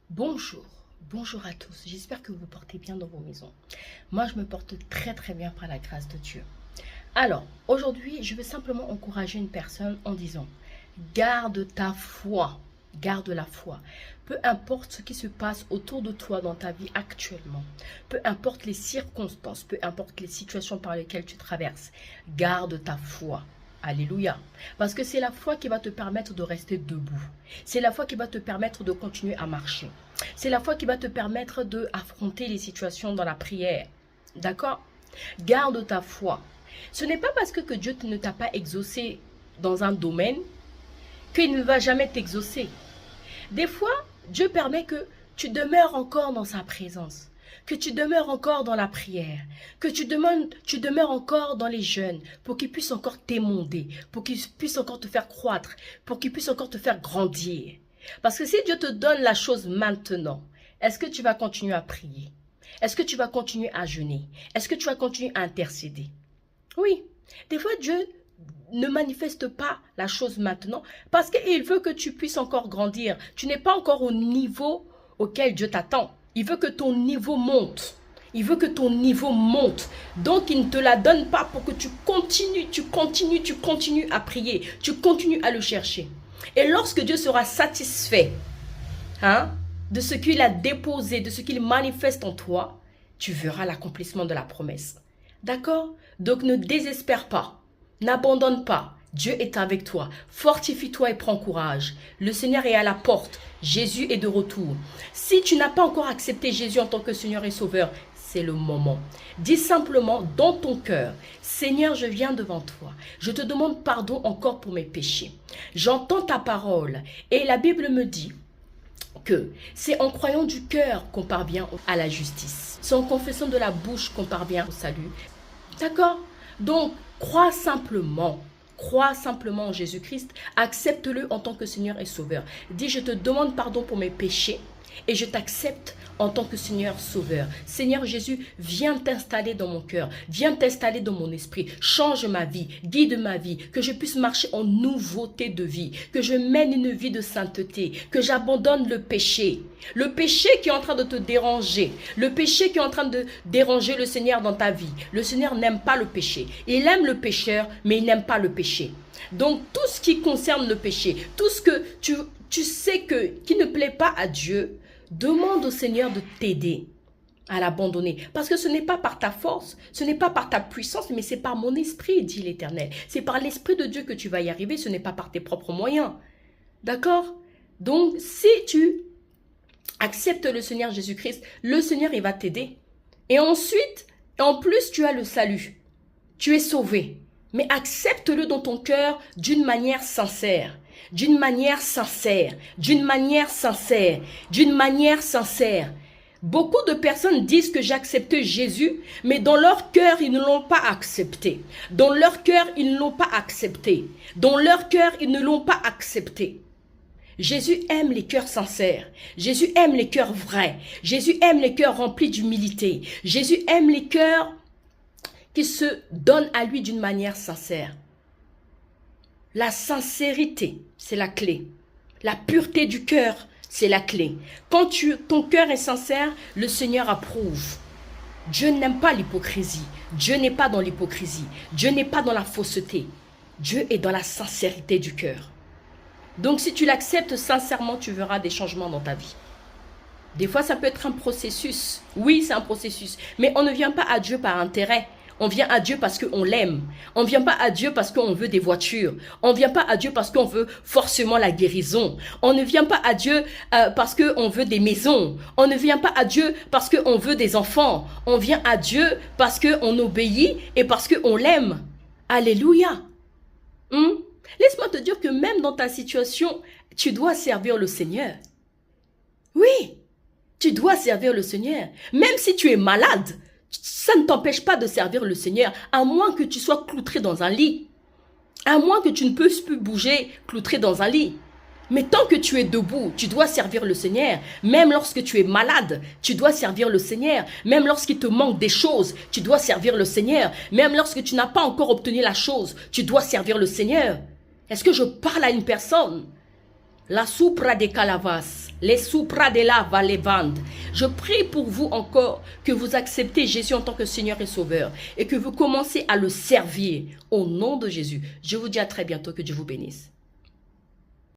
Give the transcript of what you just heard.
Bonjour, bonjour à tous. J'espère que vous vous portez bien dans vos maisons. Moi, je me porte très très bien par la grâce de Dieu. Alors, aujourd'hui, je veux simplement encourager une personne en disant, garde ta foi, garde la foi. Peu importe ce qui se passe autour de toi dans ta vie actuellement, peu importe les circonstances, peu importe les situations par lesquelles tu traverses, garde ta foi. Alléluia. Parce que c'est la foi qui va te permettre de rester debout. C'est la foi qui va te permettre de continuer à marcher. C'est la foi qui va te permettre d'affronter les situations dans la prière. D'accord? Garde ta foi. Ce n'est pas parce que Dieu ne t'a pas exaucé dans un domaine qu'il ne va jamais t'exaucer. Des fois, Dieu permet que tu demeures encore dans sa présence, que tu demeures encore dans la prière, que tu demeures encore dans les jeûnes, pour qu'il puisse encore t'émonder, pour qu'il puisse encore te faire croître, pour qu'il puisse encore te faire grandir. Parce que si Dieu te donne la chose maintenant, est-ce que tu vas continuer à prier? Est-ce que tu vas continuer à jeûner? Est-ce que tu vas continuer à intercéder? Oui, des fois Dieu ne manifeste pas la chose maintenant parce qu'il veut que tu puisses encore grandir. Tu n'es pas encore au niveau auquel Dieu t'attend. Il veut que ton niveau monte. Il veut que ton niveau monte. Donc, il ne te la donne pas pour que tu continues à prier. Tu continues à le chercher. Et lorsque Dieu sera satisfait de ce qu'il a déposé, de ce qu'il manifeste en toi, tu verras l'accomplissement de la promesse. D'accord? Donc, ne désespère pas. N'abandonne pas. Dieu est avec toi. Fortifie-toi et prends courage. Le Seigneur est à la porte. Jésus est de retour. Si tu n'as pas encore accepté Jésus en tant que Seigneur et Sauveur, c'est le moment. Dis simplement dans ton cœur, Seigneur, je viens devant toi. Je te demande pardon encore pour mes péchés. J'entends ta parole et la Bible me dit que c'est en croyant du cœur qu'on parvient à la justice. C'est en confessant de la bouche qu'on parvient au salut. D'accord? Donc, crois simplement en Jésus-Christ, accepte-le en tant que Seigneur et Sauveur. Dis, je te demande pardon pour mes péchés et je t'accepte en tant que Seigneur Sauveur. Seigneur Jésus, viens t'installer dans mon cœur, viens t'installer dans mon esprit, change ma vie, guide ma vie, que je puisse marcher en nouveauté de vie, que je mène une vie de sainteté, que j'abandonne le péché qui est en train de te déranger, le péché qui est en train de déranger le Seigneur dans ta vie. Le Seigneur n'aime pas le péché, il aime le pécheur, mais il n'aime pas le péché. Donc tout ce qui concerne le péché, tout ce que tu sais qui ne plaît pas à Dieu, demande au Seigneur de t'aider à l'abandonner. Parce que ce n'est pas par ta force, ce n'est pas par ta puissance, mais c'est par mon esprit, dit l'Éternel. C'est par l'Esprit de Dieu que tu vas y arriver, ce n'est pas par tes propres moyens. D'accord? Donc, si tu acceptes le Seigneur Jésus-Christ, le Seigneur, il va t'aider. Et ensuite, en plus, tu as le salut. Tu es sauvé. Mais accepte-le dans ton cœur d'une manière sincère. D'une manière sincère, d'une manière sincère, d'une manière sincère. Beaucoup de personnes disent que j'ai accepté Jésus, mais dans leur cœur, ils ne l'ont pas accepté. Dans leur cœur, ils ne l'ont pas accepté. Dans leur cœur, ils ne l'ont pas accepté. Jésus aime les cœurs sincères. Jésus aime les cœurs vrais. Jésus aime les cœurs remplis d'humilité. Jésus aime les cœurs qui se donnent à lui d'une manière sincère. La sincérité, c'est la clé. La pureté du cœur, c'est la clé. Quand ton cœur est sincère, le Seigneur approuve. Dieu n'aime pas l'hypocrisie. Dieu n'est pas dans l'hypocrisie. Dieu n'est pas dans la fausseté. Dieu est dans la sincérité du cœur. Donc si tu l'acceptes sincèrement, tu verras des changements dans ta vie. Des fois, ça peut être un processus. Oui, c'est un processus. Mais on ne vient pas à Dieu par intérêt. On vient à Dieu parce qu'on l'aime. On ne vient pas à Dieu parce qu'on veut des voitures. On ne vient pas à Dieu parce qu'on veut forcément la guérison. On ne vient pas à Dieu parce qu'on veut des maisons. On ne vient pas à Dieu parce qu'on veut des enfants. On vient à Dieu parce qu'on obéit et parce qu'on l'aime. Alléluia. Laisse-moi te dire que même dans ta situation, tu dois servir le Seigneur. Oui, tu dois servir le Seigneur. Même si tu es malade, ça ne t'empêche pas de servir le Seigneur, à moins que tu sois cloutré dans un lit. À moins que tu ne puisses plus bouger, cloutré dans un lit. Mais tant que tu es debout, tu dois servir le Seigneur. Même lorsque tu es malade, tu dois servir le Seigneur. Même lorsqu'il te manque des choses, tu dois servir le Seigneur. Même lorsque tu n'as pas encore obtenu la chose, tu dois servir le Seigneur. Est-ce que je parle à une personne? La soupra de calavas, les soupra de la valevande. Je prie pour vous encore que vous acceptez Jésus en tant que Seigneur et Sauveur et que vous commencez à le servir au nom de Jésus. Je vous dis à très bientôt, que Dieu vous bénisse.